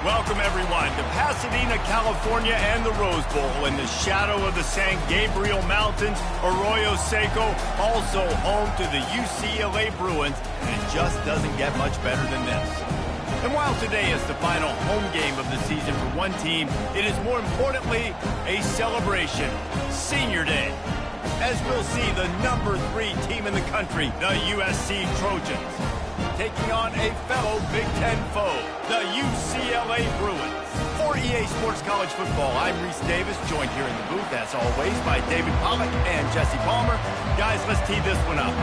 Welcome, everyone, to Pasadena, California and the Rose Bowl in the shadow of the San Gabriel Mountains. Arroyo Seco, also home to the UCLA Bruins, and it just doesn't get much better than this. And while today is the final home game of the season for one team, it is more importantly a celebration, Senior Day, as we'll see the number 3 team in the country, the USC Trojans, taking on a fellow Big Ten foe, the UCLA Bruins. For EA Sports College Football, I'm Reese Davis, joined here in the booth, as always, by David Pollack and Jesse Palmer. Guys, let's tee this one up.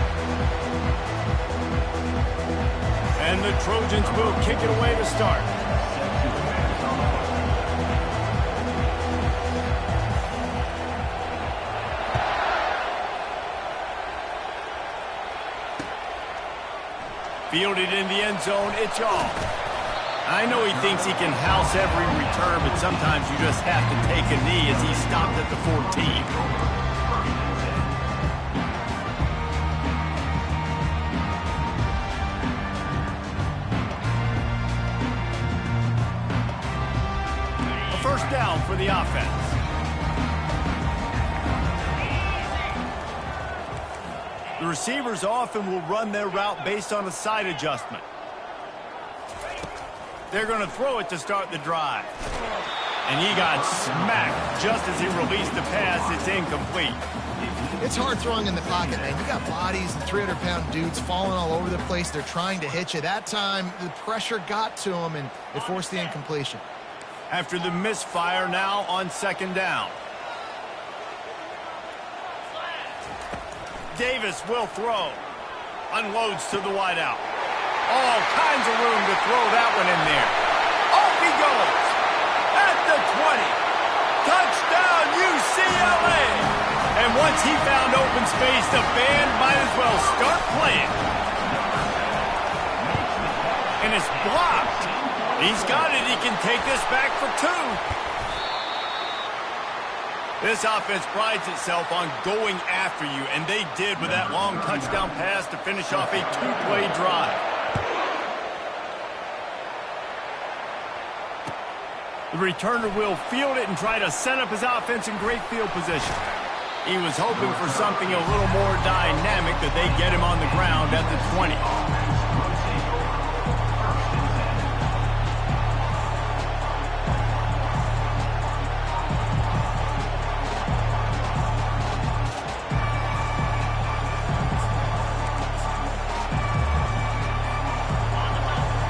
And the Trojans will kick it away to start. Fielded in the end zone, it's off. I know he thinks he can house every return, but sometimes you just have to take a knee as he stopped at the 14. A first down for the offense. The receivers often will run their route based on a side adjustment. They're going to throw it to start the drive. And he got smacked just as he released the pass. It's incomplete. It's hard throwing in the pocket, man. You got bodies and 300-pound dudes falling all over the place. They're trying to hit you. That time, the pressure got to him, and it forced the incompletion. After the misfire, now on second down. Davis will throw. Unloads to the wideout. All kinds of room to throw that one in there. Off he goes. At the 20. Touchdown, UCLA. And once he found open space, the band might as well start playing. And it's blocked. He's got it. He can take this back for 2. This offense prides itself on going after you, and they did with that long touchdown pass to finish off a 2-play drive. The returner will field it and try to set up his offense in great field position. He was hoping for something a little more dynamic, that they get him on the ground at the 20.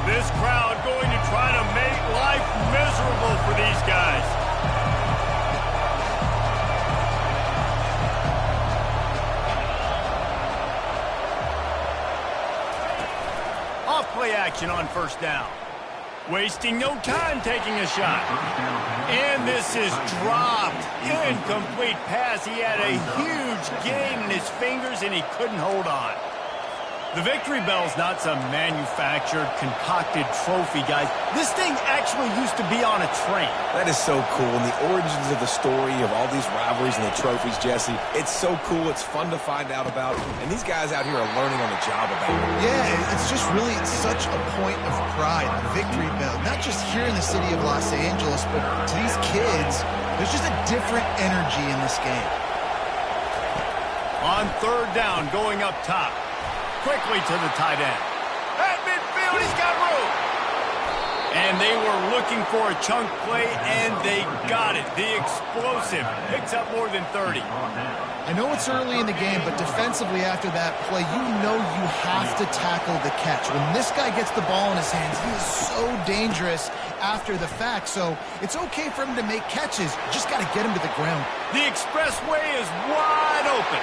This crowd going to try to make life miserable for these guys. Off play action on first down. Wasting no time taking a shot. And this is dropped. Incomplete pass. He had a huge gain in his fingers and he couldn't hold on. The victory bell's not some manufactured, concocted trophy, guys. This thing actually used to be on a train. That is so cool, and the origins of the story of all these rivalries and the trophies, Jesse, it's so cool. It's fun to find out about, and these guys out here are learning on the job about it. Yeah, it's just really such a point of pride, the victory bell. Not just here in the city of Los Angeles, but to these kids, there's just a different energy in this game. On third down, going up top. Quickly to the tight end. At midfield, he's got room. And they were looking for a chunk play, and they got it. The explosive picks up more than 30. I know it's early in the game, but defensively after that play, you know you have to tackle the catch. When this guy gets the ball in his hands, he is so dangerous after the fact. So it's okay for him to make catches. You just got to get him to the ground. The expressway is wide open.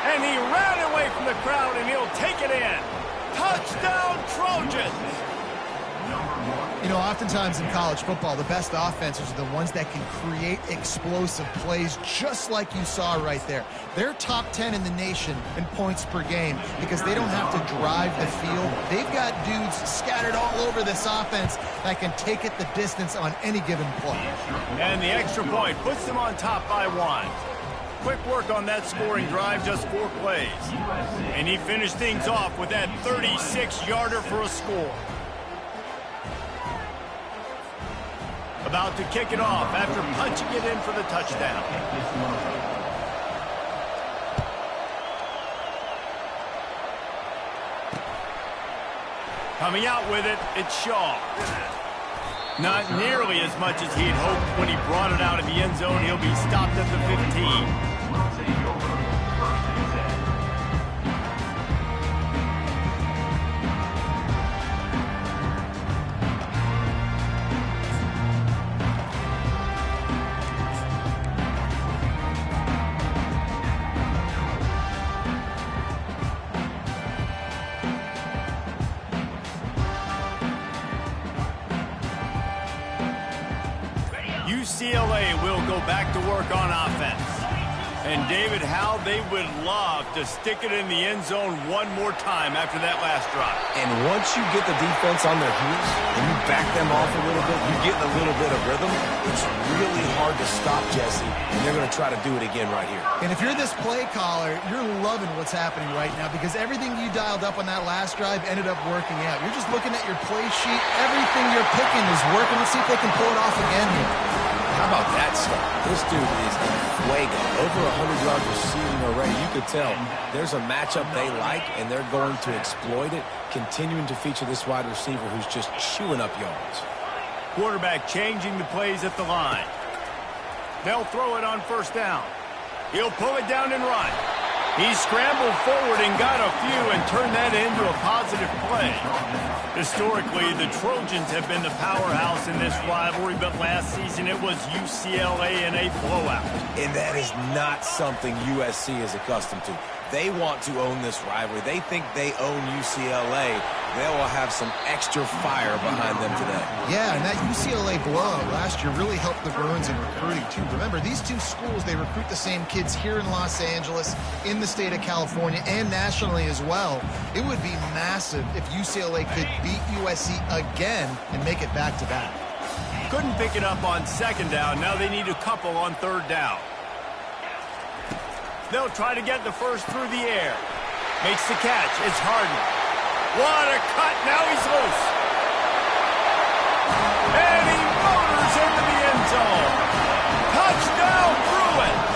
And he ran away from the crowd, and he'll take it in. Touchdown, Trojans! You know, oftentimes in college football, the best offenses are the ones that can create explosive plays, just like you saw right there. They're top 10 in the nation in points per game because they don't have to drive the field. They've got dudes scattered all over this offense that can take it the distance on any given play. And the extra point puts them on top by 1. Quick work on that scoring drive, just 4 plays. And he finished things off with that 36-yarder for a score. About to kick it off after punching it in for the touchdown. Coming out with it, it's Shaw. Not nearly as much as he'd hoped when he brought it out of the end zone. He'll be stopped at the 15. UCLA will go back to work on offense. And David, how they would love to stick it in the end zone one more time after that last drive. And once you get the defense on their heels and you back them off a little bit, you get a little bit of rhythm, it's really hard to stop, Jesse, and they're going to try to do it again right here. And if you're this play caller, you're loving what's happening right now because everything you dialed up on that last drive ended up working out. You're just looking at your play sheet. Everything you're picking is working. Let's see if they can pull it off again here. How about that stuff? This dude is in fuego. Over 100 yards receiving already. You could tell there's a matchup they like, and they're going to exploit it, continuing to feature this wide receiver who's just chewing up yards. Quarterback changing the plays at the line. They'll throw it on first down. He'll pull it down and run. He scrambled forward and got a few and turned that into a positive play. Historically, the Trojans have been the powerhouse in this rivalry, but last season it was UCLA in a blowout. And that is not something USC is accustomed to. They want to own this rivalry. They think they own UCLA. They will have some extra fire behind them today. Yeah, and that UCLA blowout last year really helped the Bruins in recruiting, too. Remember, these two schools, they recruit the same kids here in Los Angeles, in the state of California, and nationally as well. It would be massive if UCLA could beat USC again and make it back-to-back. Couldn't pick it up on second down. Now they need a couple on third down. They'll try to get the first through the air. Makes the catch. It's Harden. What a cut. Now he's loose. And he motors into the end zone. Touchdown, Bruins.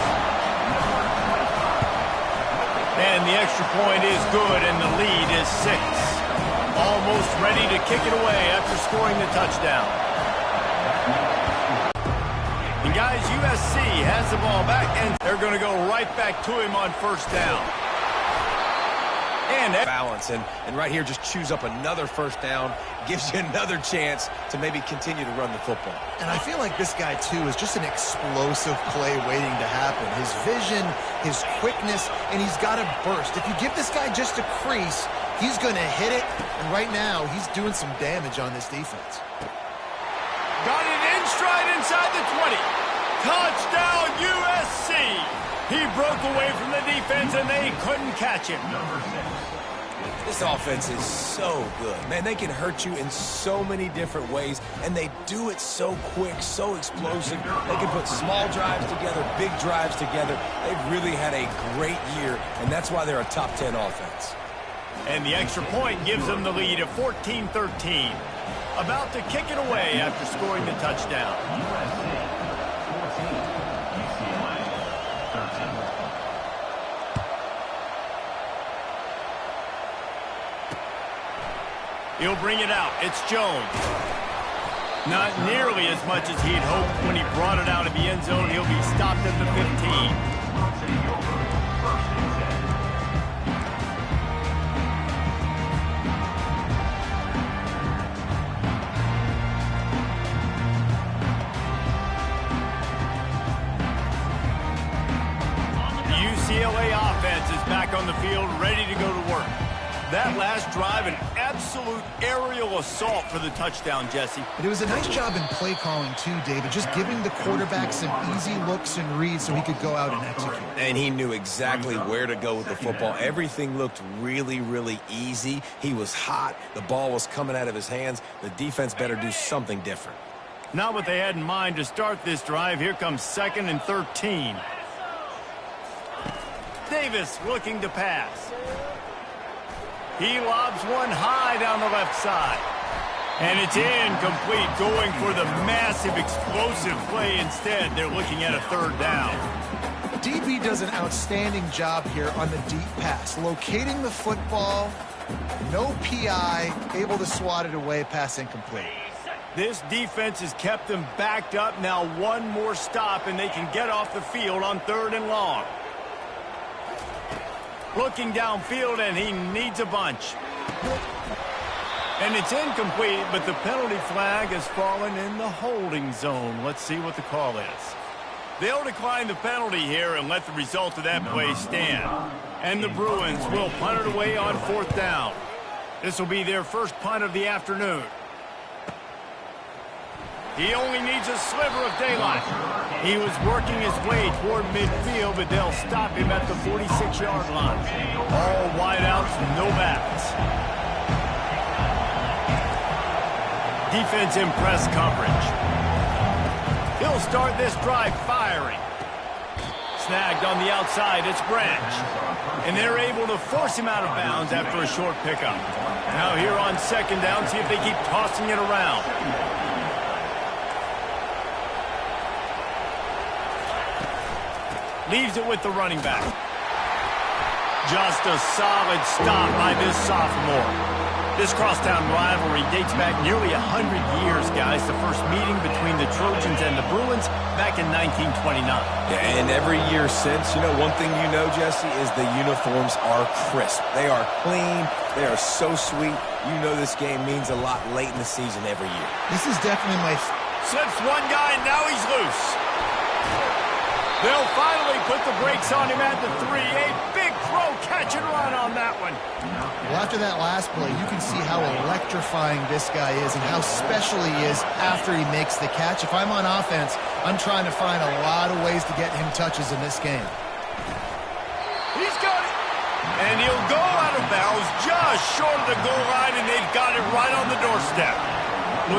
And the extra point is good, and the lead is 6. Almost ready to kick it away after scoring the touchdown. And guys, USC has the ball back, and they're going to go right back to him on first down. And balance, and right here just chews up another first down, gives you another chance to maybe continue to run the football. And I feel like this guy, too, is just an explosive play waiting to happen. His vision, his quickness, and he's got a burst. If you give this guy just a crease, he's going to hit it, and right now he's doing some damage on this defense. Got it in stride inside the 20. Touchdown, USC. He broke away from the defense, and they couldn't catch him. This offense is so good. Man, they can hurt you in so many different ways, and they do it so quick, so explosive. They can put small drives together, big drives together. They've really had a great year, and that's why they're a top 10 offense. And the extra point gives them the lead of 14-13. About to kick it away after scoring the touchdown. He'll bring it out. It's Jones. Not nearly as much as he'd hoped when he brought it out of the end zone. He'll be stopped at the 15. UCLA offense is back on the field, ready to go to work. That last drive, an absolute aerial assault for the touchdown, Jesse. But it was a nice job in play calling, too, David, just giving the quarterback some easy looks and reads so he could go out and execute. And he knew exactly where to go with the football. Everything looked really, really easy. He was hot. The ball was coming out of his hands. The defense better do something different. Not what they had in mind to start this drive. Here comes 2nd and 13. Davis looking to pass. He lobs one high down the left side. And it's incomplete, going for the massive explosive play instead. They're looking at a third down. DB does an outstanding job here on the deep pass, locating the football, no PI, able to swat it away, pass incomplete. This defense has kept them backed up. Now one more stop, and they can get off the field on 3rd and long. Looking downfield, and he needs a bunch. And it's incomplete, but the penalty flag has fallen in the holding zone. Let's see what the call is. They'll decline the penalty here and let the result of that play stand. And the Bruins will punt it away on 4th down. This will be their first punt of the afternoon. He only needs a sliver of daylight. He was working his way toward midfield, but they'll stop him at the 46-yard line. All wideouts, no backs. Defense in press coverage. He'll start this drive firing. Snagged on the outside, it's Branch. And they're able to force him out of bounds after a short pickup. Now here on 2nd down, see if they keep tossing it around. Leaves it with the running back. Just a solid stop by this sophomore. This crosstown rivalry dates back nearly 100 years, guys. The first meeting between the Trojans and the Bruins back in 1929. Yeah, and every year since, you know, one thing you know, Jesse, is the uniforms are crisp. They are clean. They are so sweet. You know this game means a lot late in the season every year. This is definitely my... Slips one guy, and now he's loose. They'll finally put the brakes on him at the 3. A big throw, catch and run on that one. Well, after that last play, you can see how electrifying this guy is and how special he is after he makes the catch. If I'm on offense, I'm trying to find a lot of ways to get him touches in this game. He's got it. And he'll go out of bounds just short of the goal line, and they've got it right on the doorstep.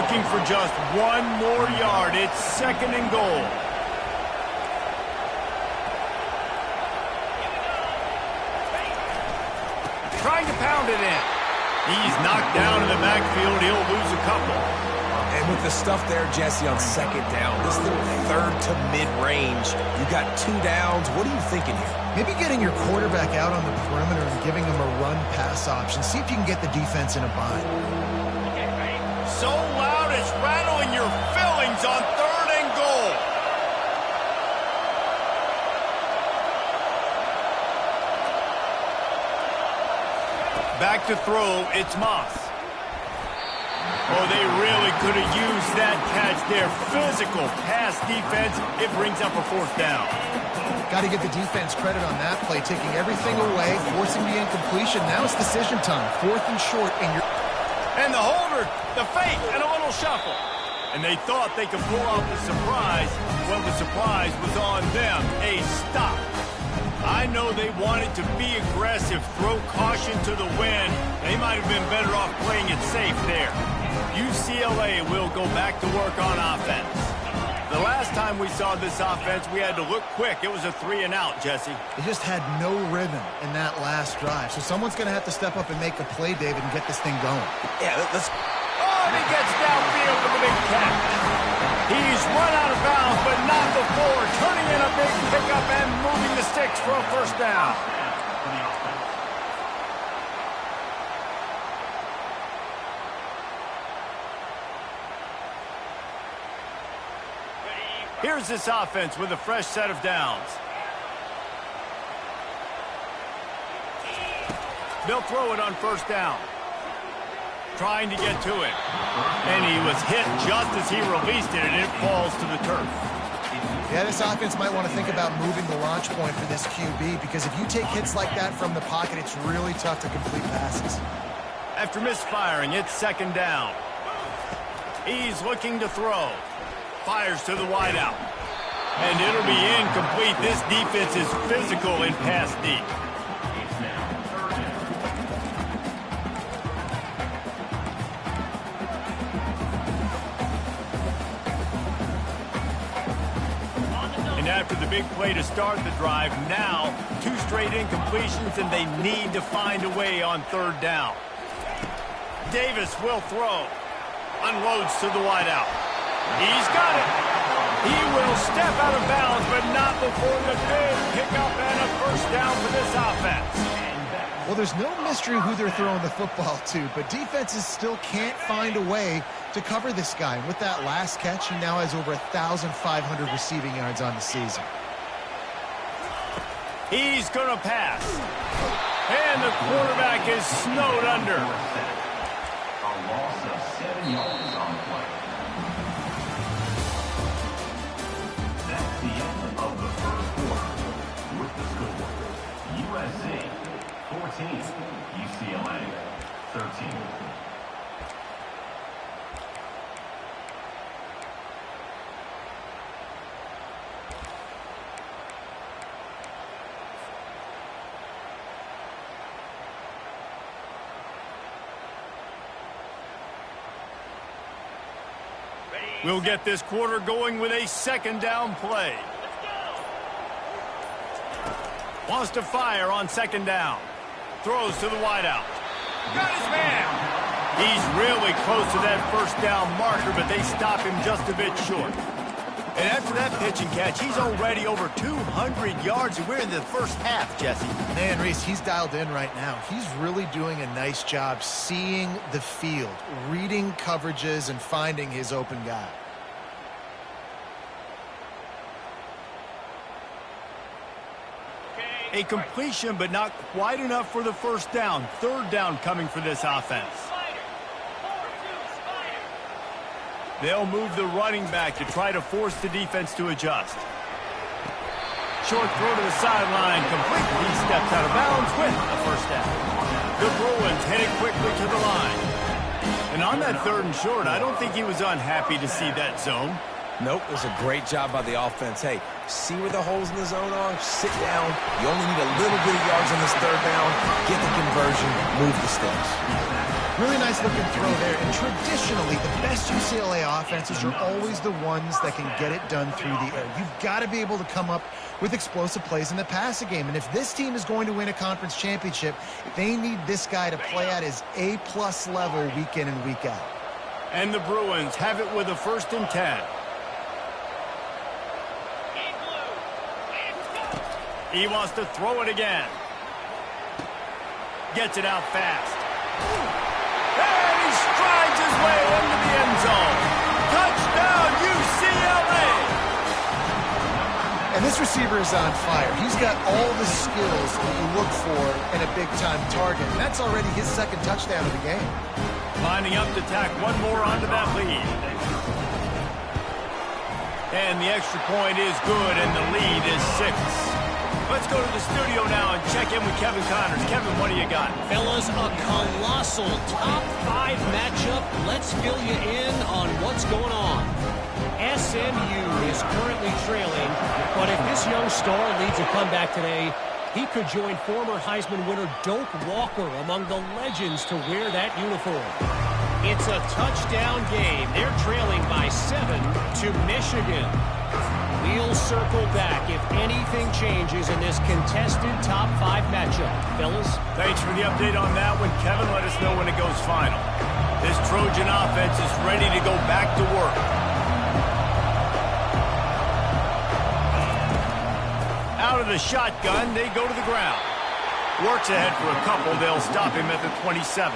Looking for just one more yard. It's 2nd and goal. Trying to pound it in. He's knocked down in the backfield. He'll lose a couple. And with the stuff there, Jesse, on 2nd down, this little 3rd to mid-range, you got 2 downs. What are you thinking here? Maybe getting your quarterback out on the perimeter and giving him a run-pass option. See if you can get the defense in a bind. So loud it's rattling your fillings on 3rd and goal. Back to throw, it's Moss. Oh, they really could have used that catch there. Physical pass defense. It brings up a 4th down. Got to give the defense credit on that play, taking everything away, forcing the incompletion. Now it's decision time. 4th and short, and the holder, the fake, and a little shuffle. And they thought they could pull off the surprise. Well, the surprise was on them. A stop. I know they wanted to be aggressive, throw caution to the wind. They might have been better off playing it safe there. UCLA will go back to work on offense. The last time we saw this offense, we had to look quick. It was a 3 and out, Jesse. They just had no rhythm in that last drive. So someone's going to have to step up and make a play, David, and get this thing going. Yeah, let's... Oh, and he gets downfield for the big catch. He's run out of bounds, but not before. Turning in a big pickup and moving the sticks for a 1st down. Here's this offense with a fresh set of downs. They'll throw it on 1st down. Trying to get to it. And he was hit just as he released it, and it falls to the turf. Yeah, this offense might want to think about moving the launch point for this QB, because if you take hits like that from the pocket, it's really tough to complete passes. After misfiring, it's 2nd down. He's looking to throw. Fires to the wideout. And it'll be incomplete. This defense is physical in pass deep. And after the big play to start the drive, now 2 straight incompletions, and they need to find a way on 3rd down. Davis will throw. Unloads to the wideout. He's got it. He will step out of bounds, but not before the big pickup and a first down for this offense. Well, there's no mystery who they're throwing the football to, but defenses still can't find a way to cover this guy. And with that last catch, he now has over 1,500 receiving yards on the season. He's going to pass. And the quarterback is snowed under. A loss of 7 yards on the play. That's the end of the first quarter. With the score, USC 14, UCLA 13. We'll get this quarter going with a second down play. Wants to fire on second down. Throws to the wideout. Got his man. He's really close to that first down marker, but they stop him just a bit short. And after that pitch and catch, he's already over 200 yards, and we're in the first half, Jesse. Man, Reese, he's dialed in right now. He's really doing a nice job seeing the field, reading coverages, and finding his open guy. A completion, but not quite enough for the first down. Third down coming for this offense. They'll move the running back to try to force the defense to adjust. Short throw to the sideline, complete. He steps out of bounds with a first down. The Bruins headed quickly to the line. And on that third and short, I don't think he was unhappy to see that zone. Nope, it was a great job by the offense. Hey, see where the holes in the zone are? Sit down. You only need a little bit of yards on this third down. Get the conversion. Move the sticks. Really nice looking throw there. And traditionally, the best UCLA offenses are always the ones that can get it done through the air. You've got to be able to come up with explosive plays in the passing game. And if this team is going to win a conference championship, they need this guy to play at his A-plus level week in and week out. And the Bruins have it with a 1st and 10. He wants to throw it again. Gets it out fast. And he strides his way into the end zone. Touchdown, UCLA! And this receiver is on fire. He's got all the skills that you look for in a big-time target. And that's already his 2nd touchdown of the game. Lining up to tack one more onto that lead. And the extra point is good, and the lead is 6. Let's go to the studio now and check in with Kevin Connors. Kevin, what do you got? Fellas, a colossal top 5 matchup. Let's fill you in on what's going on. SMU is currently trailing, but if this young star leads a comeback today, he could join former Heisman winner Doak Walker among the legends to wear that uniform. It's a touchdown game. They're trailing by 7 to Michigan. We'll circle back if anything changes in this contested top 5 matchup. Fellas? Thanks for the update on that one, Kevin. Let us know when it goes final. This Trojan offense is ready to go back to work. Out of the shotgun, they go to the ground. Works ahead for a couple. They'll stop him at the 27.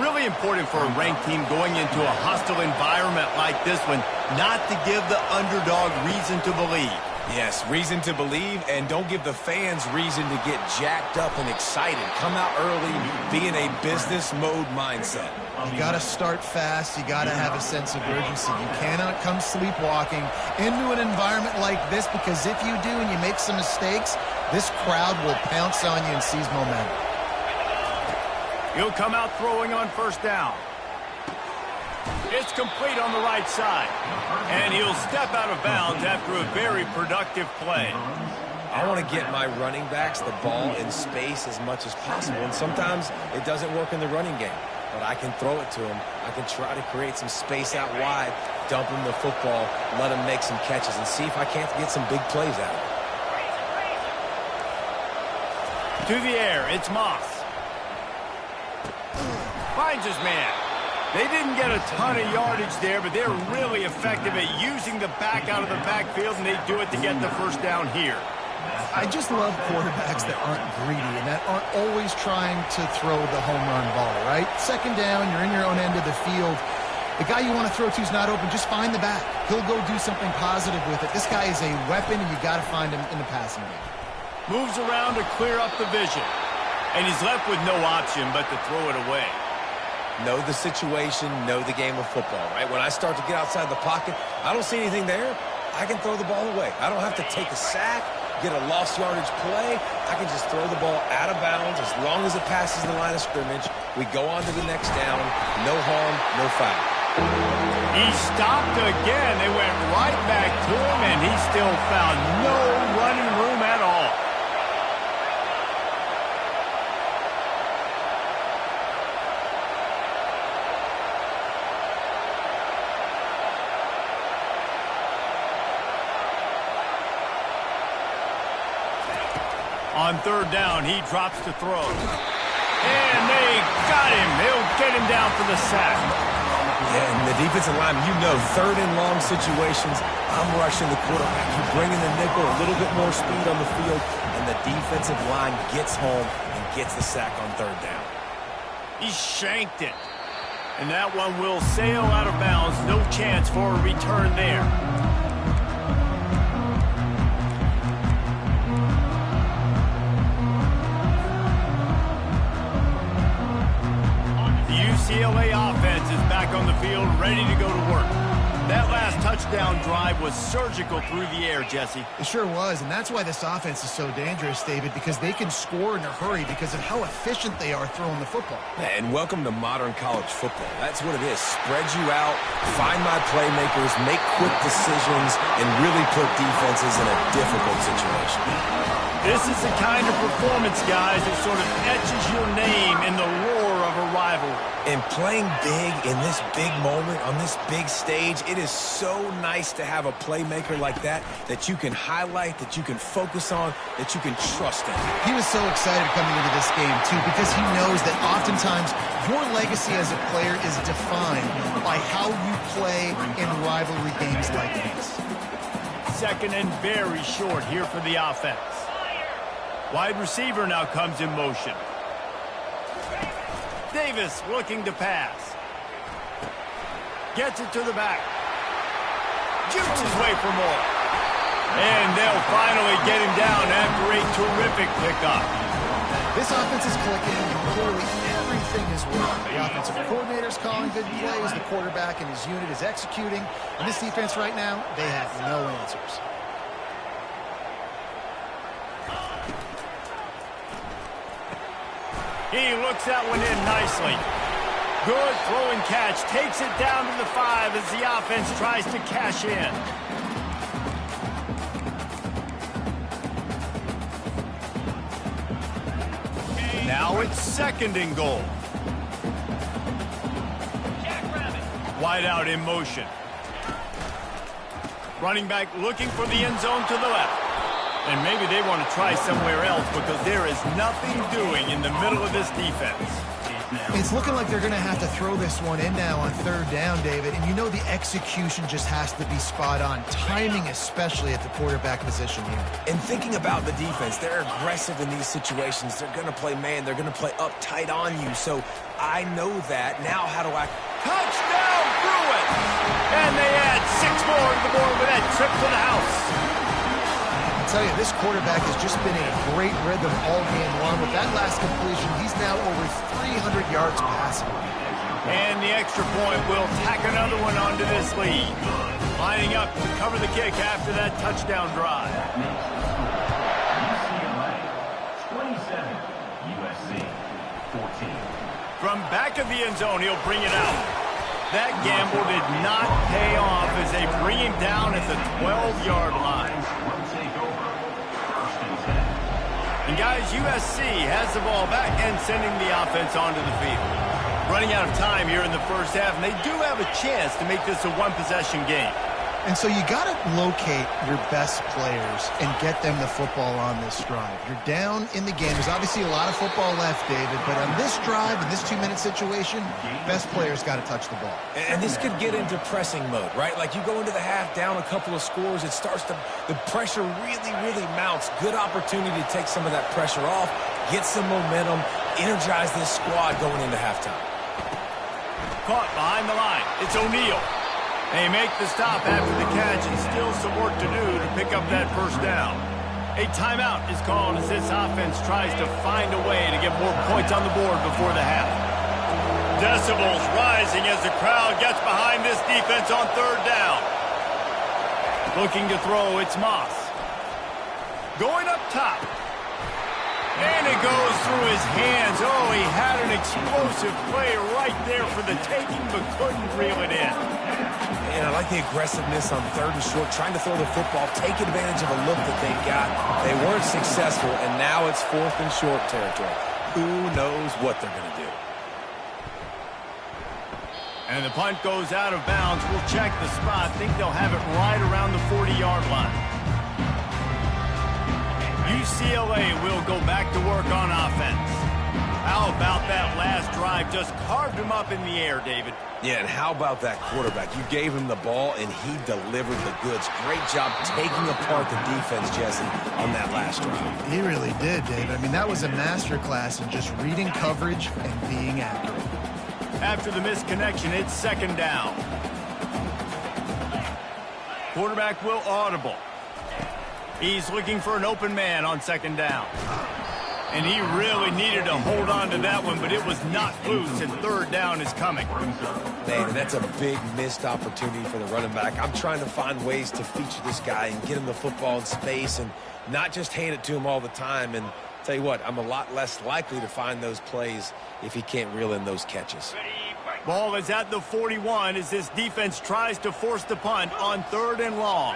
Really important for a ranked team going into a hostile environment like this one, not to give the underdog reason to believe. Yes, reason to believe, and don't give the fans reason to get jacked up and excited. Come out early, be in a business mode mindset. You got to start fast. You got to have a sense of urgency. You cannot come sleepwalking into an environment like this, because if you do and you make some mistakes, this crowd will pounce on you and seize momentum. He'll come out throwing on 1st down. It's complete on the right side. And he'll step out of bounds after a very productive play. I want to get my running backs the ball in space as much as possible. And sometimes it doesn't work in the running game. But I can throw it to him. I can try to create some space out wide, dump him the football, let him make some catches, and see if I can't get some big plays out of it. To the air, it's Moss. Finds his man. They didn't get a ton of yardage there, but they're really effective at using the back out of the backfield, and they do it to get the first down here. I just love quarterbacks that aren't greedy and that aren't always trying to throw the home run ball, right? Second down, you're in your own end of the field. The guy you want to throw to is not open. Just find the back. He'll go do something positive with it. This guy is a weapon, and you got to find him in the passing game. Moves around to clear up the vision. And he's left with no option but to throw it away. Know the situation, know the game of football, right? When I start to get outside the pocket, I don't see anything there, I can throw the ball away. I don't have to take a sack, get a lost yardage play. I can just throw the ball out of bounds as long as it passes the line of scrimmage. We go on to the next down. No harm, no foul. He stopped again. They went right back to him, and he still found no running room at all. On third down, he drops to throw. And they got him. They'll get him down for the sack. Yeah, and the defensive line, you know, third and long situations, I'm rushing the quarterback. You bring in the nickel, a little bit more speed on the field, and the defensive line gets home and gets the sack on third down. He shanked it. And that one will sail out of bounds. No chance for a return there. UCLA offense is back on the field, ready to go to work. That last touchdown drive was surgical through the air, Jesse. It sure was, and that's why this offense is so dangerous, David, because they can score in a hurry because of how efficient they are throwing the football. And welcome to modern college football. That's what it is. Spread you out, find my playmakers, make quick decisions, and really put defenses in a difficult situation. This is the kind of performance, guys, that sort of etches your name in the roar of a rivalry. And playing big in this big moment, on this big stage, it is so nice to have a playmaker like that you can highlight, that you can focus on, that you can trust in. He was so excited coming into this game, too, because he knows that oftentimes your legacy as a player is defined by how you play in rivalry games like this. Second and very short here for the offense. Wide receiver now comes in motion. Davis looking to pass. Gets it to the back. Jukes his way for more. And they'll finally get him down after a terrific pickup. This offense is clicking, and clearly everything is working. The offensive coordinator's calling good plays, the quarterback and his unit is executing, and this defense right now, they have no answers. He looks that one in nicely. Good throw and catch. Takes it down to the 5 as the offense tries to cash in. Now it's second and goal. Wide out in motion. Running back looking for the end zone to the left. And maybe they want to try somewhere else because there is nothing doing in the middle of this defense. It's looking like they're going to have to throw this one in now on third down, David. And you know the execution just has to be spot on. Timing especially at the quarterback position here. And thinking about the defense, they're aggressive in these situations. They're going to play man. They're going to play up tight on you. So I know that. Now how do I... Touchdown, Bruins! And they add 6 more to the board with that trip to the house. I tell you, this quarterback has just been in a great rhythm all game long. With that last completion, he's now over 300 yards passing. And the extra point will tack another one onto this lead. Lining up to cover the kick after that touchdown drive. UCLA, 27, USC, 14. From back of the end zone, he'll bring it out. That gamble did not pay off as they bring him down at the 12-yard line. And guys, USC has the ball back and sending the offense onto the field. Running out of time here in the first half, and they do have a chance to make this a one-possession game. And so you got to locate your best players and get them the football on this drive. You're down in the game. There's obviously a lot of football left, David, but on this drive, in this 2-minute situation, best players got to touch the ball. And this could get into pressing mode, right? Like you go into the half down a couple of scores, it starts to, the pressure really, really mounts. Good opportunity to take some of that pressure off, get some momentum, energize this squad going into halftime. Caught behind the line. It's O'Neal. They make the stop after the catch, and still some work to do to pick up that first down. A timeout is called as this offense tries to find a way to get more points on the board before the half. Decibels rising as the crowd gets behind this defense on third down. Looking to throw, it's Moss. Going up top. And it goes through his hands. Oh, he had an explosive play right there for the taking, but couldn't reel it in. And I like the aggressiveness on third and short, trying to throw the football, take advantage of a look that they got. They weren't successful, and now it's fourth and short territory. Who knows what they're going to do? And the punt goes out of bounds. We'll check the spot. Think they'll have it right around the 40-yard line. UCLA will go back to work on offense. How about that last drive? Just carved him up in the air, David. Yeah, and how about that quarterback? You gave him the ball, and he delivered the goods. Great job taking apart the defense, Jesse, on that last drive. He really did, Dave. I mean, that was a masterclass in just reading coverage and being accurate. After the missed connection, it's second down. Quarterback will audible. He's looking for an open man on second down. And he really needed to hold on to that one, but it was not loose, and third down is coming. Man, that's a big missed opportunity for the running back. I'm trying to find ways to feature this guy and get him the football in space and not just hand it to him all the time. And tell you what, I'm a lot less likely to find those plays if he can't reel in those catches. Ball is at the 41 as this defense tries to force the punt on third and long.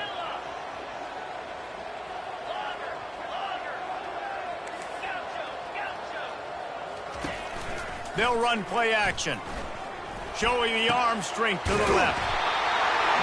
They'll run play action, showing the arm strength to the left.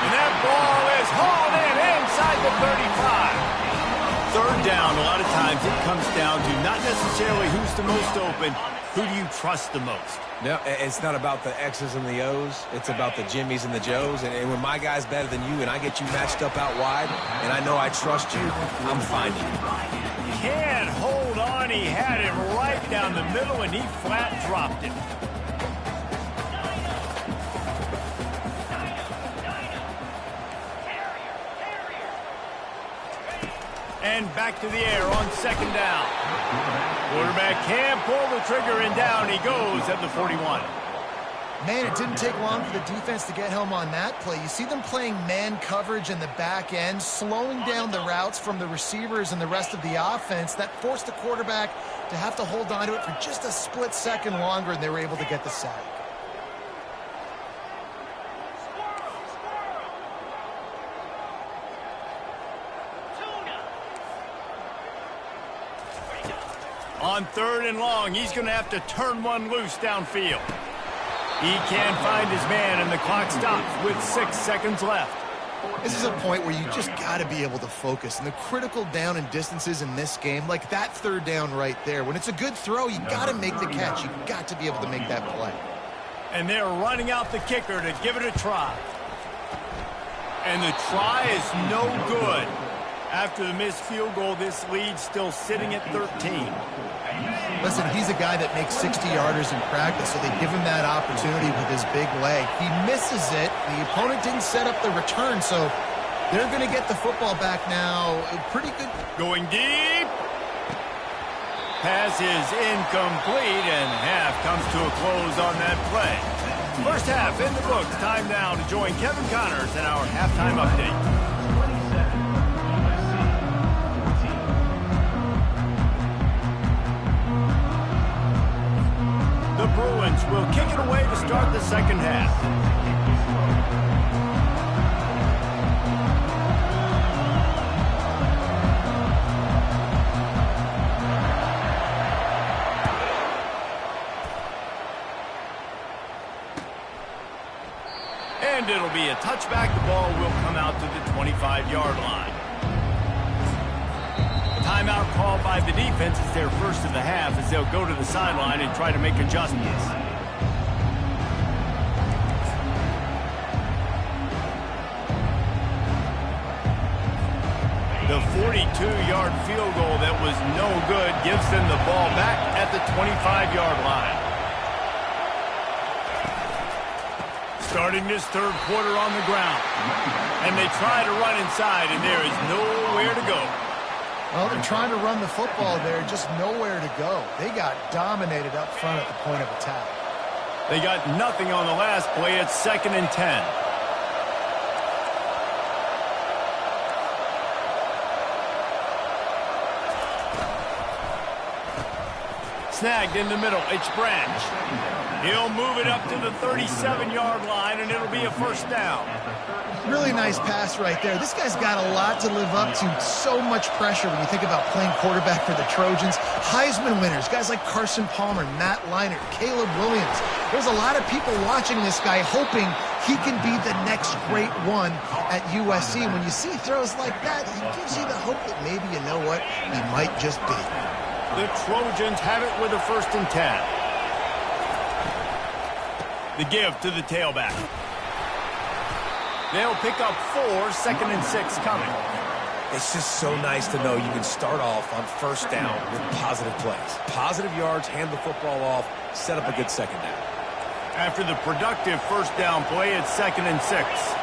And that ball is hauled in inside the 35. Third down, a lot of times it comes down to not necessarily who's the most open, who do you trust the most? No, it's not about the X's and the O's. It's about the Jimmies and the Joes. And when my guy's better than you and I get you matched up out wide and I know I trust you, I'm finding you. Can't hold on. He had it right down the middle, and he flat dropped it. And back to the air on second down. Quarterback can't pull the trigger, and down he goes at the 41. Man, it didn't take long for the defense to get home on that play. You see them playing man coverage in the back end, slowing down the routes from the receivers and the rest of the offense. That forced the quarterback to have to hold on to it for just a split second longer, and they were able to get the sack. On third and long, he's going to have to turn one loose downfield. He can't find his man, and the clock stops with 6 seconds left. This is a point where you just got to be able to focus. And the critical down and distances in this game, like that third down right there, when it's a good throw, you got to make the catch. You got to be able to make that play. And they're running out the kicker to give it a try. And the try is no good. After the missed field goal, this lead's still sitting at 13. Listen, he's a guy that makes 60-yarders in practice, so they give him that opportunity with his big leg. He misses it. The opponent didn't set up the return, so they're going to get the football back now. Pretty good. Going deep. Pass is incomplete, and half comes to a close on that play. First half in the books. Time now to join Kevin Connors in our halftime update. The Bruins will kick it away to start the second half. And it'll be a touchback. The ball will come out to the 25-yard line. Timeout called by the defense. It's their first of the half as they'll go to the sideline and try to make adjustments. The 42-yard field goal that was no good gives them the ball back at the 25-yard line. Starting this third quarter on the ground. And they try to run inside, and there is nowhere to go. Well, they're trying to run the football there, just nowhere to go. They got dominated up front at the point of attack. They got nothing on the last play. It's 2nd and 10. Snagged in the middle. It's Branch. He'll move it up to the 37-yard line, and it'll be a first down. Really nice pass right there. This guy's got a lot to live up to. So much pressure when you think about playing quarterback for the Trojans. Heisman winners, guys like Carson Palmer, Matt Leinart, Caleb Williams. There's a lot of people watching this guy hoping he can be the next great one at USC. When you see throws like that, it gives you the hope that maybe, you know what, he might just be. The Trojans have it with a 1st and 10. The give to the tailback. They'll pick up 4, 2nd and 6 coming. It's just so nice to know you can start off on first down with positive plays. Positive yards, hand the football off, set up a good second down. After the productive first down play, it's 2nd and 6.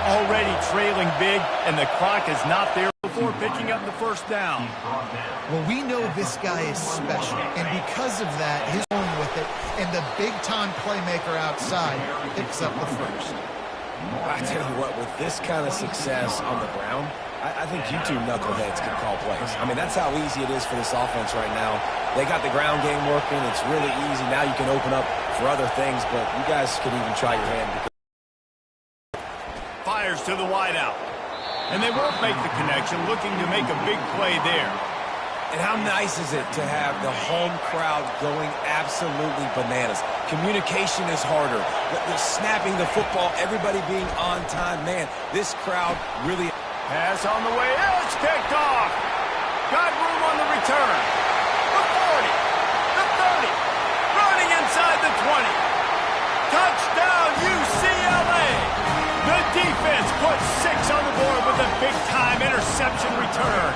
Already trailing big, and the clock is not there before picking up the first down. Well, we know this guy is special, and because of that, he's going with it, and the big-time playmaker outside picks up the first. I tell you what, with this kind of success on the ground, I think you two knuckleheads can call plays. I mean, that's how easy it is for this offense right now. They got the ground game working. It's really easy. Now you can open up for other things, but you guys could even try your hand. Fires to the wideout. And they won't make the connection, looking to make a big play there. And how nice is it to have the home crowd going absolutely bananas? Communication is harder. The snapping the football, everybody being on time. Man, this crowd really... Pass on the way. It's picked off. Got room on the return. The 40. The 30. Running inside the 20. Touchdown, UCLA. The defense puts 6 on the board with a big-time interception return.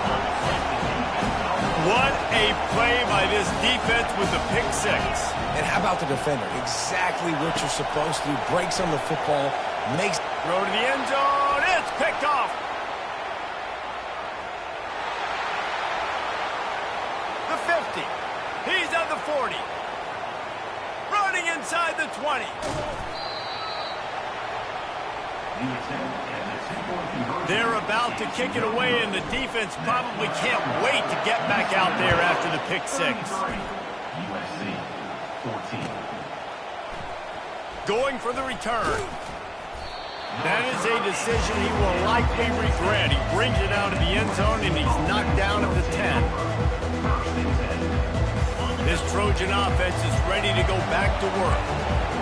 What a play by this defense with the pick 6. And how about the defender? Exactly what you're supposed to do. Breaks on the football, makes... Throw to the end zone. It's picked off. The 50. He's at the 40. Running inside the 20. They're about to kick it away, and the defense probably can't wait to get back out there after the pick 6. USC 14. Going for the return. That is a decision he will likely regret. He brings it out of the end zone, and he's knocked down at the 10. This Trojan offense is ready to go back to work.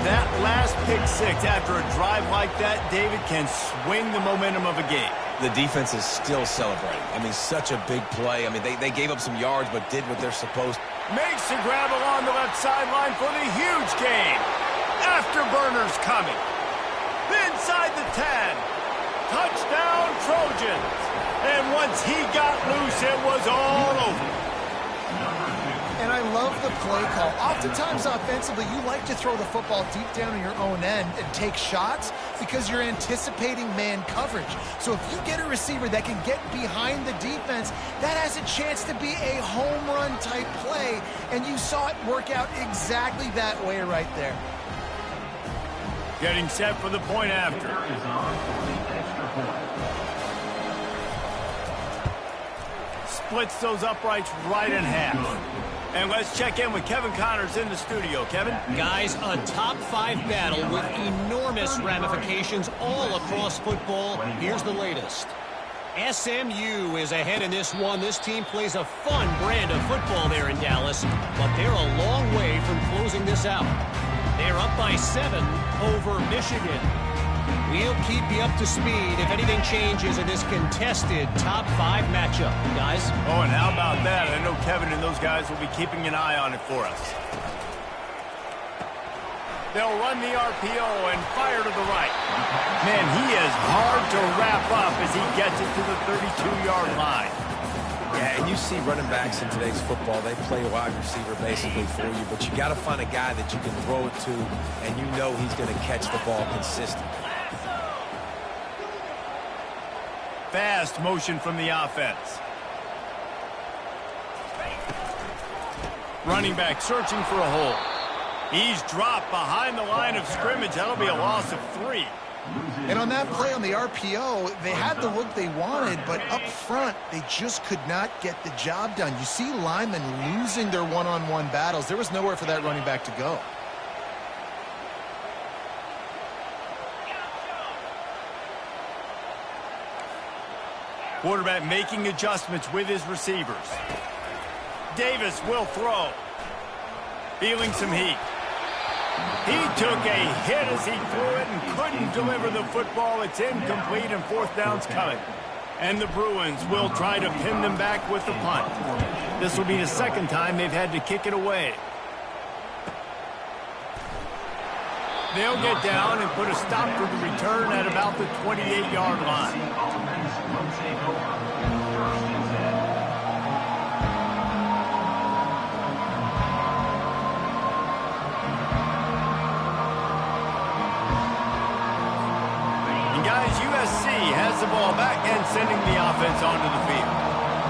That last pick 6 after a drive like that, David, can swing the momentum of a game. The defense is still celebrating. I mean, such a big play. I mean, they gave up some yards but did what they're supposed to. Makes the grab along the left sideline for the huge gain. Afterburners coming. Inside the 10. Touchdown, Trojans. And once he got loose, it was all over. And I love the play call. Oftentimes offensively, you like to throw the football deep down in your own end and take shots because you're anticipating man coverage. So if you get a receiver that can get behind the defense, that has a chance to be a home run type play. And you saw it work out exactly that way right there. Getting set for the point after. Splits those uprights right in half. And let's check in with Kevin Connors in the studio. Kevin? Guys, a top 5 battle with enormous ramifications all across football. Here's the latest. SMU is ahead in this one. This team plays a fun brand of football there in Dallas, but they're a long way from closing this out. They're up by 7 over Michigan. We'll keep you up to speed if anything changes in this contested top 5 matchup, guys. Oh, and how about that? I know Kevin and those guys will be keeping an eye on it for us. They'll run the RPO and fire to the right. Man, he is hard to wrap up as he gets it to the 32-yard line. Yeah, and you see running backs in today's football, they play wide receiver basically for you, but you got to find a guy that you can throw it to, and you know he's going to catch the ball consistently. Fast motion from the offense. Running back searching for a hole. He's dropped behind the line of scrimmage. That'll be a loss of 3. And on that play on the RPO, they had the look they wanted, but up front, they just could not get the job done. You see linemen losing their one-on-one battles. There was nowhere for that running back to go. Quarterback making adjustments with his receivers. Davis will throw. Feeling some heat. He took a hit as he threw it and couldn't deliver the football. It's incomplete and 4th down's coming. And the Bruins will try to pin them back with the punt. This will be the 2nd time they've had to kick it away. They'll get down and put a stop for the return at about the 28-yard line. Guys, USC has the ball back and sending the offense onto the field.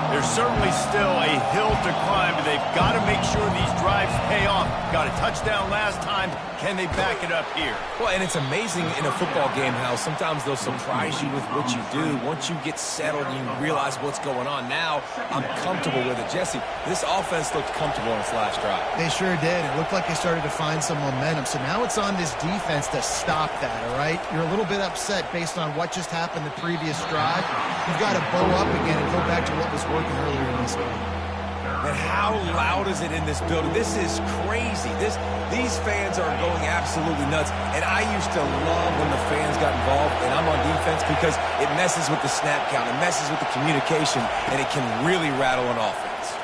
There's certainly still a hill to climb, but they've got to make sure these drives pay off. Got a touchdown last time. Can they back it up here? Well, and it's amazing in a football game how sometimes they'll surprise you with what you do. Once you get settled and you realize what's going on, now I'm comfortable with it. Jesse, this offense looked comfortable in its last drive. They sure did. It looked like they started to find some momentum. So now it's on this defense to stop that, all right? You're a little bit upset based on what just happened the previous drive. You've got to bow up again and go back to what was working earlier in this game. And how loud is it in this building? This is crazy. These fans are going absolutely nuts. And I used to love when the fans got involved, and I'm on defense because it messes with the snap count. It messes with the communication, and it can really rattle an offense.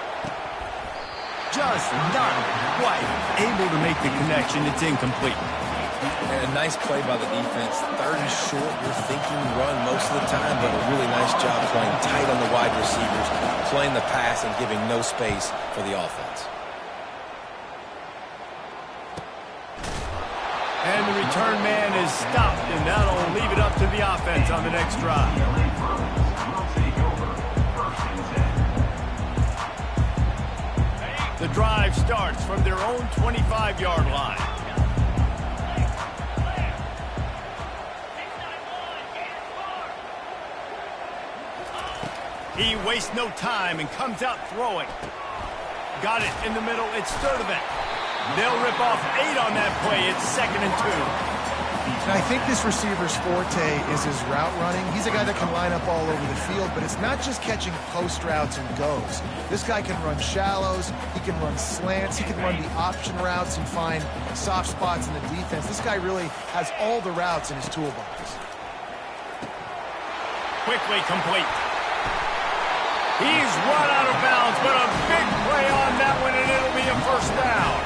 Just not quite able to make the connection. It's incomplete. And a nice play by the defense. 3rd and short, you're thinking run most of the time, but a really nice job playing tight on the wide receivers, playing the pass and giving no space for the offense. And the return man is stopped, and that'll leave it up to the offense on the next drive. The drive starts from their own 25-yard line. He wastes no time and comes out throwing. Got it in the middle. It's Sturdivant. They'll rip off 8 on that play. It's 2nd and 2. And I think this receiver's forte is his route running. He's a guy that can line up all over the field, but it's not just catching post routes and goes. This guy can run shallows. He can run slants. He can run the option routes and find soft spots in the defense. This guy really has all the routes in his toolbox. Quickly complete. He's run out of bounds, but a big play on that one, and it'll be a 1st down.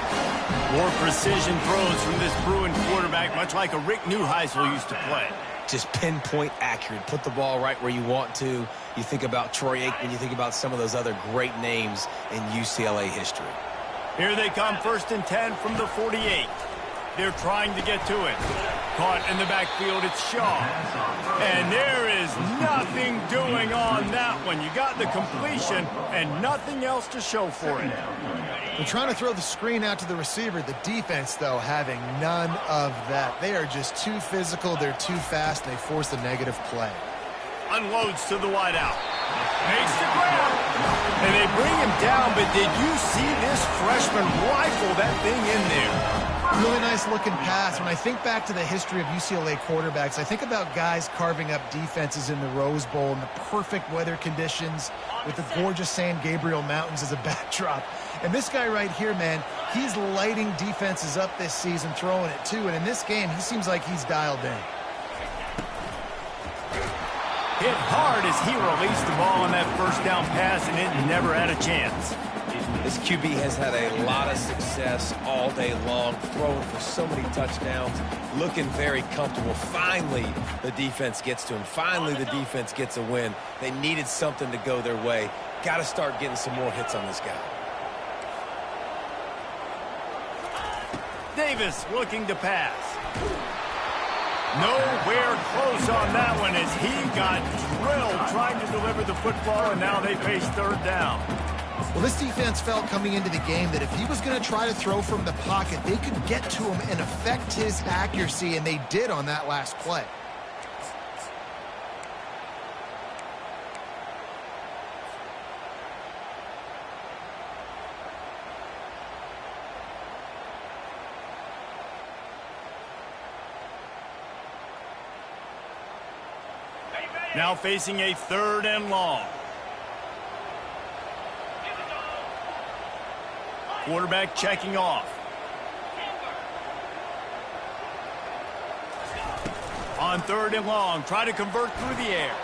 More precision throws from this Bruin quarterback, much like a Rick Neuheisel used to play. Just pinpoint accurate. Put the ball right where you want to. You think about Troy Aikman, you think about some of those other great names in UCLA history. Here they come, 1st and 10 from the 48. They're trying to get to it. Caught in the backfield, it's Shaw. And there is nothing doing on that one. You got the completion and nothing else to show for it. They're trying to throw the screen out to the receiver. The defense, though, having none of that. They are just too physical. They're too fast. They force a negative play. Unloads to the wideout. Makes the grab. And they bring him down, but did you see this freshman rifle that thing in there? Really nice looking pass. When I think back to the history of UCLA quarterbacks, I think about guys carving up defenses in the Rose Bowl in the perfect weather conditions with the gorgeous San Gabriel Mountains as a backdrop. And this guy right here, man, he's lighting defenses up this season, throwing it too. And in this game, he seems like he's dialed in. Hit hard as he released the ball on that first down pass, and it never had a chance. This QB has had a lot of success all day long, throwing for so many touchdowns, looking very comfortable. Finally, the defense gets to him. Finally, the defense gets a win. They needed something to go their way. Got to start getting some more hits on this guy. Davis looking to pass. Nowhere close on that one as he got drilled trying to deliver the football, and now they face third down. Well, this defense felt coming into the game that if he was going to try to throw from the pocket, they could get to him and affect his accuracy, and they did on that last play. Now facing a third and long. Quarterback checking off. On third and long, try to convert through the air.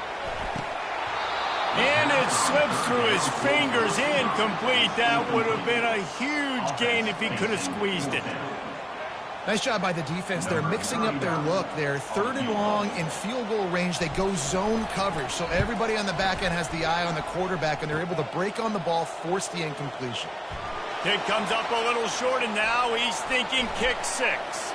And it slips through his fingers, incomplete. That would have been a huge gain if he could have squeezed it. Nice job by the defense. They're mixing up their look. They're third and long in field goal range. They go zone coverage. So everybody on the back end has the eye on the quarterback, and they're able to break on the ball, force the incompletion. Kick comes up a little short, and now he's thinking kick six.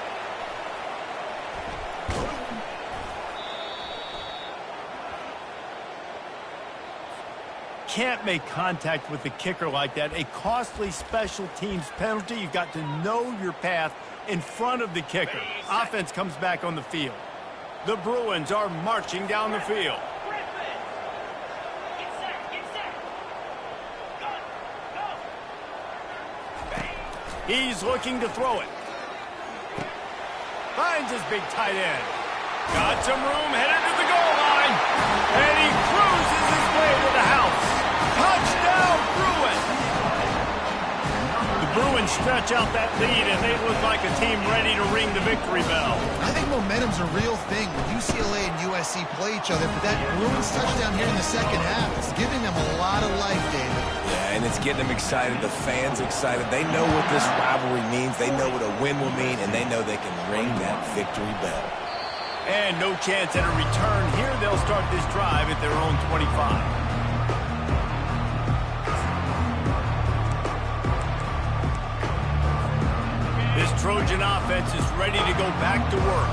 Can't make contact with the kicker like that. A costly special teams penalty. You've got to know your path in front of the kicker. Offense comes back on the field. The Bruins are marching down the field. He's looking to throw it. Finds his big tight end. Got some room, headed to the goal line. And he cruises his way to the house. Touchdown, Bruins! The Bruins stretch out that lead, and they look like a team ready to ring the victory bell. I think momentum's a real thing when UCLA and USC play each other, but that Bruins touchdown here in the second half is giving them a lot of life, David. Yeah, and it's getting them excited. The fans excited. They know what this rivalry means. They know what a win will mean, and they know they can ring that victory bell. And no chance at a return here. They'll start this drive at their own 25. This Trojan offense is ready to go back to work.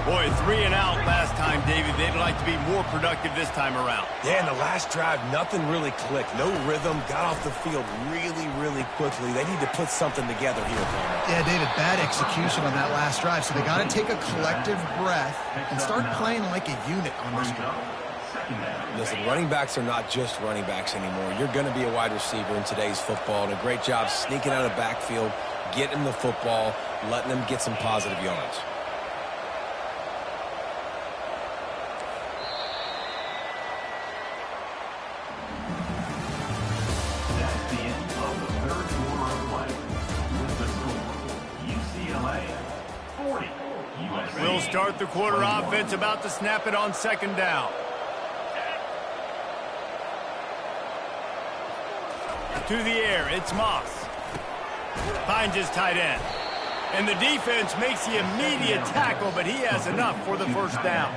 Boy, 3 and out last time, David. They'd like to be more productive this time around. Yeah, in the last drive, nothing really clicked. No rhythm. Got off the field really, really quickly. They need to put something together here, Palmer. Yeah, David, bad execution on that last drive. So they got to take a collective breath and start playing like a unit on this one. Listen, running backs are not just running backs anymore. You're going to be a wide receiver in today's football, and a great job sneaking out of the backfield, getting the football, letting them get some positive yards. That's the end of the third quarter of play. With the score, UCLA 40, USC. We'll start the quarter offense, about to snap it on second down. To the air, it's Moss. Finds his tight end. And the defense makes the immediate tackle, but he has enough for the first down.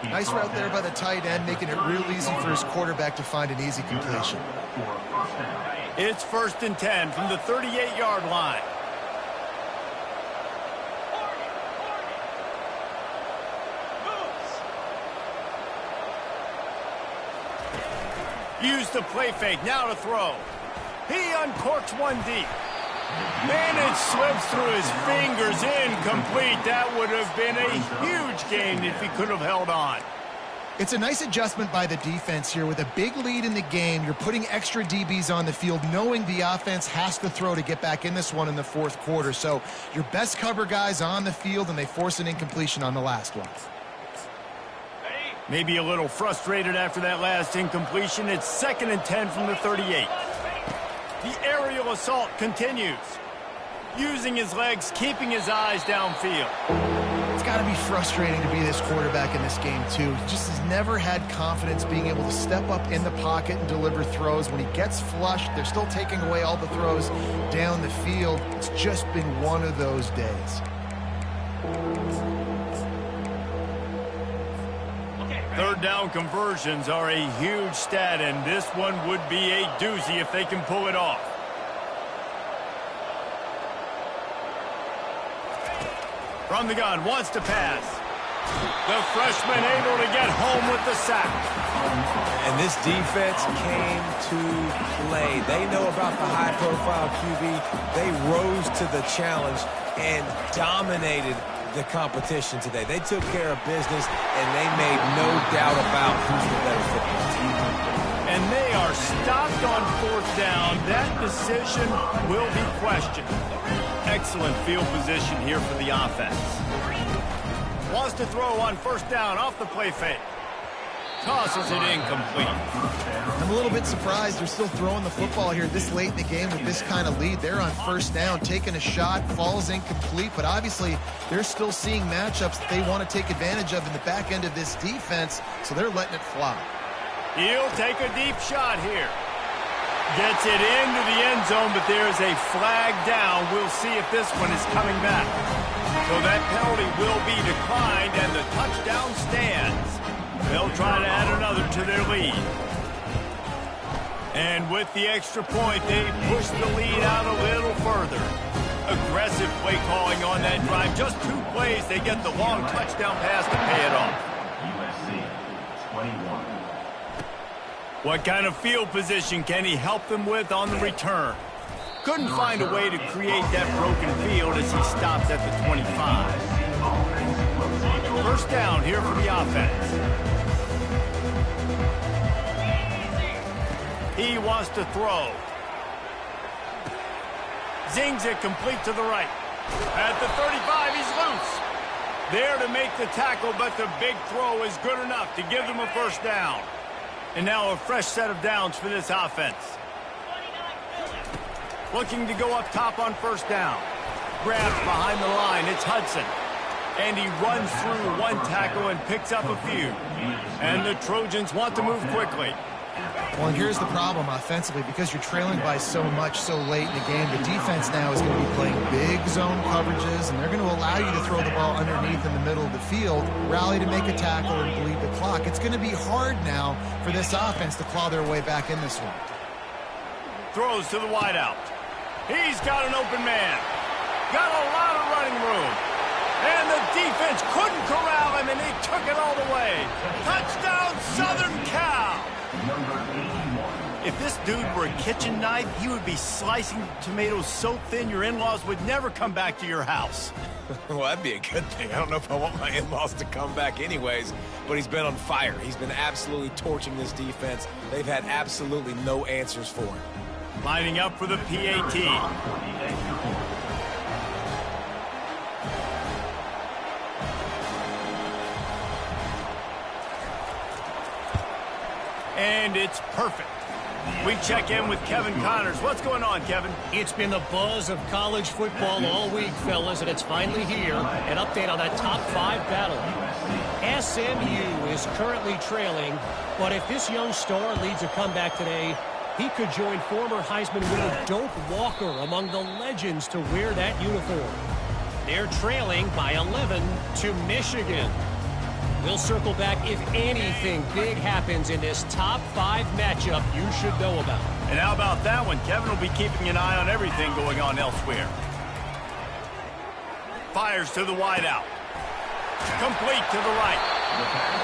Nice route there by the tight end, making it real easy for his quarterback to find an easy completion. It's 1st and 10 from the 38-yard line. Use the play fake, now to throw. He uncorks one deep. And it slips through his fingers, incomplete. That would have been a huge gain if he could have held on. It's a nice adjustment by the defense here. With a big lead in the game, you're putting extra DBs on the field, knowing the offense has to throw to get back in this one in the fourth quarter. So your best cover guys on the field, and they force an incompletion on the last one. Maybe a little frustrated after that last incompletion. It's 2nd and 10 from the 38. The aerial assault continues. Using his legs, keeping his eyes downfield. It's got to be frustrating to be this quarterback in this game, too. He just has never had confidence being able to step up in the pocket and deliver throws. When he gets flushed, they're still taking away all the throws down the field. It's just been one of those days. Third down conversions are a huge stat, and this one would be a doozy if they can pull it off. From the gun, wants to pass. The freshman able to get home with the sack. And this defense came to play. They know about the high-profile QB. They rose to the challenge and dominated the competition today. They took care of business, and they made no doubt about who's the better football team. And they are stopped on 4th down. That decision will be questioned. Excellent field position here for the offense. Wants to throw on 1st down off the play fake. Tosses it incomplete. I'm a little bit surprised they're still throwing the football here this late in the game with this kind of lead. They're on 1st down, taking a shot, falls incomplete, but obviously they're still seeing matchups that they want to take advantage of in the back end of this defense, so they're letting it fly. He'll take a deep shot here. Gets it into the end zone, but there's a flag down. We'll see if this one is coming back. So that penalty will be declined, and the touchdown stands. They'll try to add another to their lead. And with the extra point, they push the lead out a little further. Aggressive play calling on that drive. Just 2 plays, they get the long touchdown pass to pay it off. USC 21. What kind of field position can he help them with on the return? Couldn't find a way to create that broken field as he stops at the 25. 1st down here for the offense. He wants to throw. Zings it complete to the right. At the 35, he's loose. There to make the tackle, but the big throw is good enough to give them a 1st down. And now a fresh set of downs for this offense. Looking to go up top on 1st down. Grabs behind the line. It's Hudson. And he runs through 1 tackle and picks up a few. And the Trojans want to move quickly. Well, and here's the problem offensively. Because you're trailing by so much so late in the game, the defense now is going to be playing big zone coverages, and they're going to allow you to throw the ball underneath in the middle of the field, rally to make a tackle, and bleed the clock. It's going to be hard now for this offense to claw their way back in this one. Throws to the wideout. He's got an open man. Got a lot of running room. And the defense couldn't corral him, and they took it all the way. Touchdown, Southern Cal! If this dude were a kitchen knife, he would be slicing tomatoes so thin your in-laws would never come back to your house. Well, that'd be a good thing. I don't know if I want my in-laws to come back anyways, but he's been on fire. He's been absolutely torching this defense. They've had absolutely no answers for him. Lining up for the PAT. And it's perfect. We check in with Kevin Connors. What's going on, Kevin? It's been the buzz of college football all week, fellas, and it's finally here. An update on that top 5 battle. SMU is currently trailing, but if this young star leads a comeback today, he could join former Heisman winner Doak Walker among the legends to wear that uniform. They're trailing by 11 to Michigan. We'll circle back if anything big happens in this top 5 matchup you should know about. And how about that one? Kevin will be keeping an eye on everything going on elsewhere. Fires to the wideout. Complete to the right.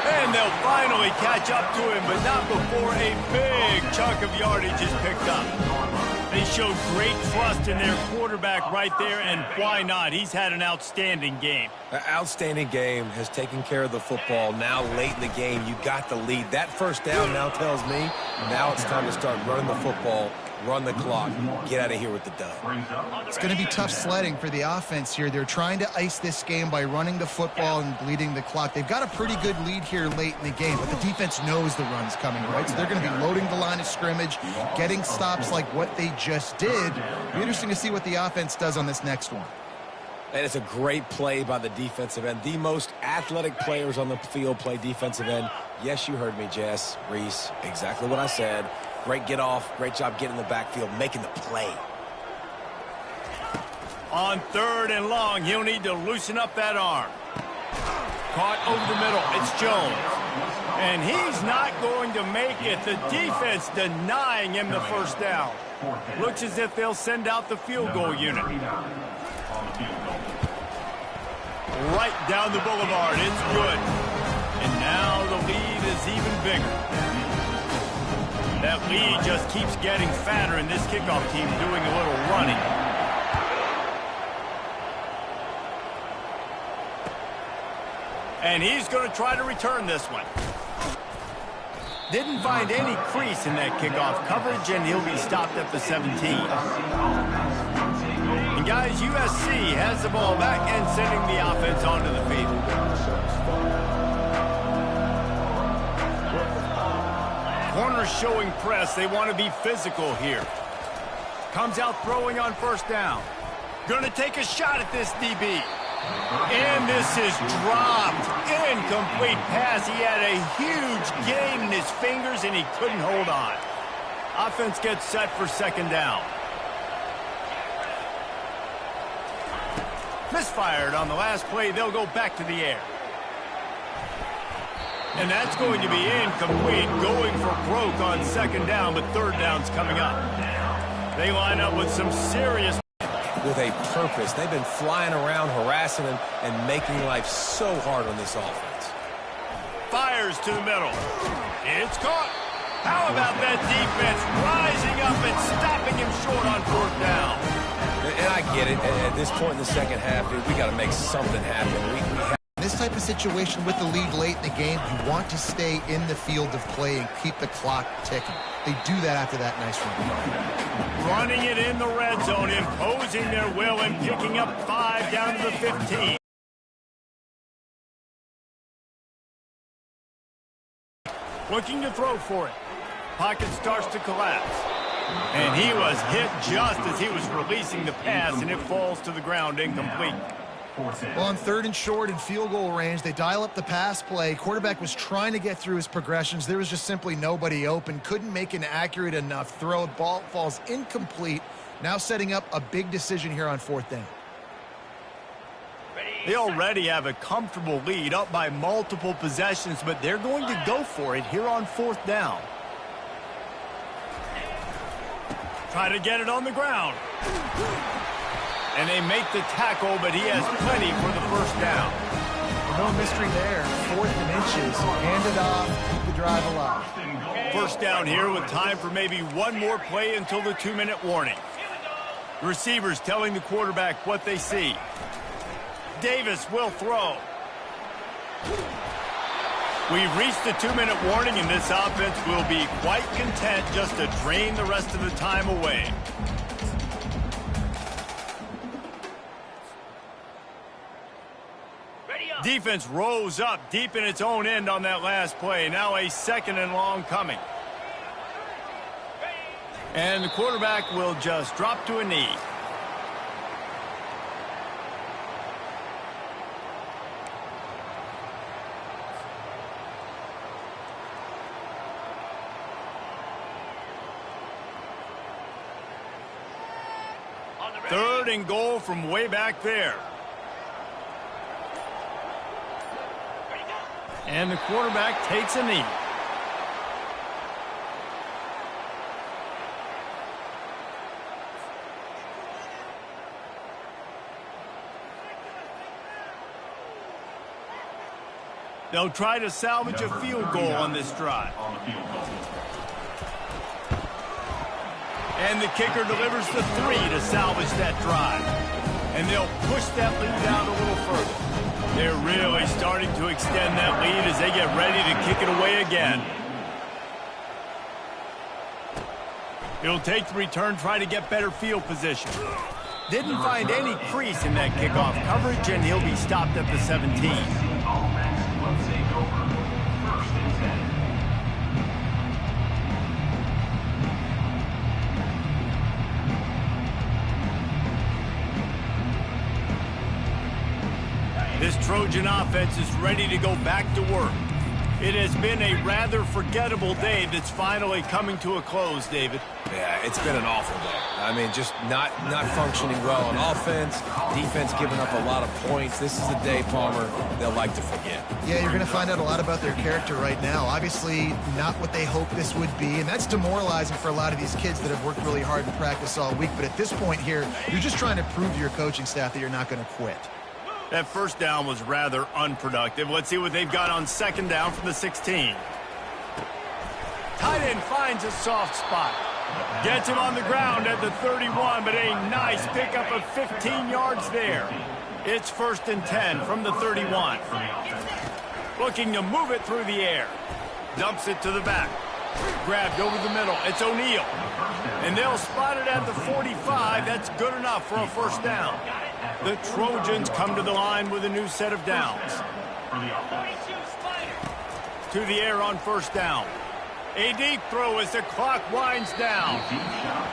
And they'll finally catch up to him, but not before a big chunk of yardage is picked up. They showed great trust in their quarterback right there, and why not? He's had an outstanding game. An outstanding game, has taken care of the football. Now, late in the game, you got the lead. That first down now tells me now it's time to start running the football, run the clock, get out of here with the dub. It's going to be tough sledding for the offense here. They're trying to ice this game by running the football and bleeding the clock. They've got a pretty good lead here late in the game, but the defense knows the run's coming, right? So they're going to be loading the line of scrimmage, getting stops like what they just did. It'll be interesting to see what the offense does on this next one. And it's a great play by the defensive end. The most athletic players on the field play defensive end. Yes, you heard me, Jess, Reese, exactly what I said. Great get off, great job getting in the backfield, making the play. On 3rd and long, he'll need to loosen up that arm. Caught over the middle, it's Jones. And he's not going to make it. The defense denying him the first down. Looks as if they'll send out the field goal unit. Right down the boulevard, it's good. And now the lead is even bigger. That lead just keeps getting fatter, and this kickoff team doing a little running. And he's going to try to return this one. Didn't find any crease in that kickoff coverage, and he'll be stopped at the 17. And guys, USC has the ball back and sending the offense onto the field. Corner showing press. They want to be physical here. Comes out throwing on first down. Going to take a shot at this DB. And this is dropped. Incomplete pass. He had a huge gain in his fingers, and he couldn't hold on. Offense gets set for second down. Misfired on the last play. They'll go back to the air. And that's going to be incomplete. Going for broke on second down, but third down's coming up. They line up with some serious... With a purpose. They've been flying around, harassing him, and making life so hard on this offense. Fires to the middle. It's caught. How about that defense rising up and stopping him short on fourth down? And I get it. At this point in the second half, dude, we got to make something happen. This type of situation with the lead late in the game, you want to stay in the field of play and keep the clock ticking. They do that after that nice run. Running it in the red zone, imposing their will and picking up 5 down to the 15. Looking to throw for it. Pocket starts to collapse. And he was hit just as he was releasing the pass, and it falls to the ground incomplete. Well, on 3rd and short in field goal range, they dial up the pass play. Quarterback was trying to get through his progressions. There was just simply nobody open. Couldn't make an accurate enough throw. Ball falls incomplete. Now setting up a big decision here on 4th down. They already have a comfortable lead, up by multiple possessions, but they're going to go for it here on 4th down. Try to get it on the ground. And they make the tackle, but he has plenty for the first down. No mystery there. 4th and inches. Hand it off. Keep the drive alive. First down here with time for maybe one more play until the 2-minute warning. Receivers telling the quarterback what they see. Davis will throw. We've reached the 2-minute warning, and this offense will be quite content just to drain the rest of the time away. Defense rose up deep in its own end on that last play. Now a 2nd and long coming. And the quarterback will just drop to a knee. Third and goal from way back there. And the quarterback takes a knee. They'll try to salvage a field goal on this drive. And the kicker delivers the 3 to salvage that drive. And they'll push that lead out a little further. They're really starting to extend that lead as they get ready to kick it away again. He'll take the return, try to get better field position. Didn't find any crease in that kickoff coverage, and he'll be stopped at the 17. This Trojan offense is ready to go back to work. It has been a rather forgettable day that's finally coming to a close, David. Yeah, it's been an awful day. I mean, just not functioning well on offense, defense giving up a lot of points. This is a day, Palmer, they'll like to forget. Yeah, you're going to find out a lot about their character right now. Obviously, not what they hoped this would be, and that's demoralizing for a lot of these kids that have worked really hard in practice all week. But at this point here, you're just trying to prove to your coaching staff that you're not going to quit. That first down was rather unproductive. Let's see what they've got on second down from the 16. Tight end finds a soft spot. Gets him on the ground at the 31, but a nice pickup of 15 yards there. It's 1st and 10 from the 31. Looking to move it through the air. Dumps it to the back. Grabbed over the middle. It's O'Neal. And they'll spot it at the 45. That's good enough for a first down. The Trojans come to the line with a new set of downs. To the air on first down. A deep throw as the clock winds down.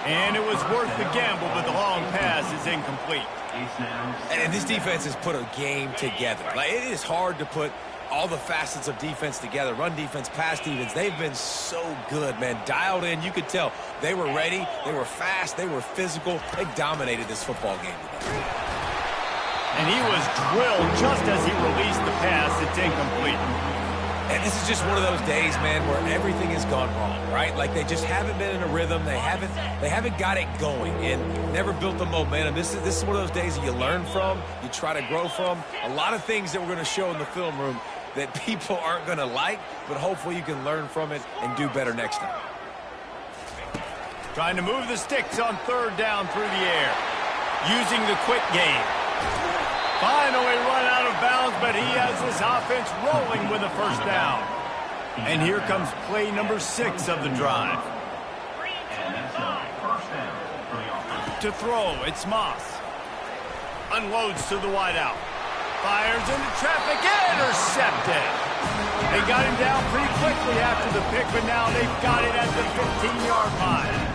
And it was worth the gamble, but the long pass is incomplete. And this defense has put a game together. Like, it is hard to put all the facets of defense together. Run defense, pass defense. They've been so good, man. Dialed in. You could tell they were ready. They were fast. They were physical. They dominated this football game today. And he was drilled just as he released the pass. It's incomplete. And this is just one of those days, man, where everything has gone wrong, right? Like, they just haven't been in a rhythm. They haven't got it going and never built the momentum. This is one of those days that you learn from, you try to grow from. A lot of things that we're going to show in the film room that people aren't going to like, but hopefully you can learn from it and do better next time. Trying to move the sticks on third down through the air. Using the quick game. Finally run out of bounds, but he has this offense rolling with a first down. And here comes play number 6 of the drive. To throw, it's Moss. Unloads to the wideout. Fires into traffic, intercepted. They got him down pretty quickly after the pick, but now they've got it at the 15-yard line.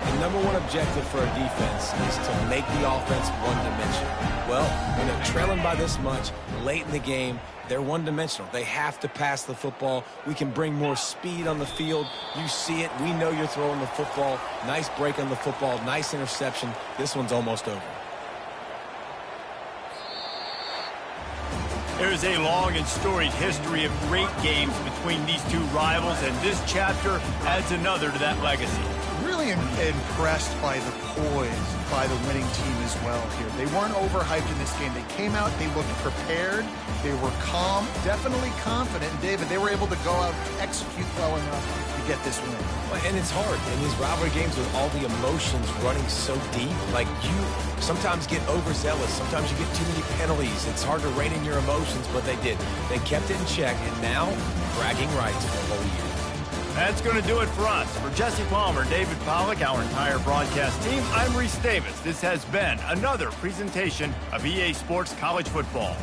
The number one objective for a defense is to make the offense one-dimensional. Well, when they're trailing by this much, late in the game, they're one-dimensional. They have to pass the football. We can bring more speed on the field. You see it. We know you're throwing the football. Nice break on the football. Nice interception. This one's almost over. There's a long and storied history of great games between these two rivals, and this chapter adds another to that legacy. Really impressed by the poise by the winning team as well here. They weren't overhyped in this game. They came out, they looked prepared, they were calm, definitely confident. And David, they were able to go out and execute well enough to get this win. And it's hard in these rivalry games with all the emotions running so deep. Like, you sometimes get overzealous. Sometimes you get too many penalties. It's hard to rein in your emotions, but they did. They kept it in check, and now bragging rights for the whole year. That's going to do it for us. For Jesse Palmer, David Pollack, our entire broadcast team, I'm Reese Davis. This has been another presentation of EA Sports College Football.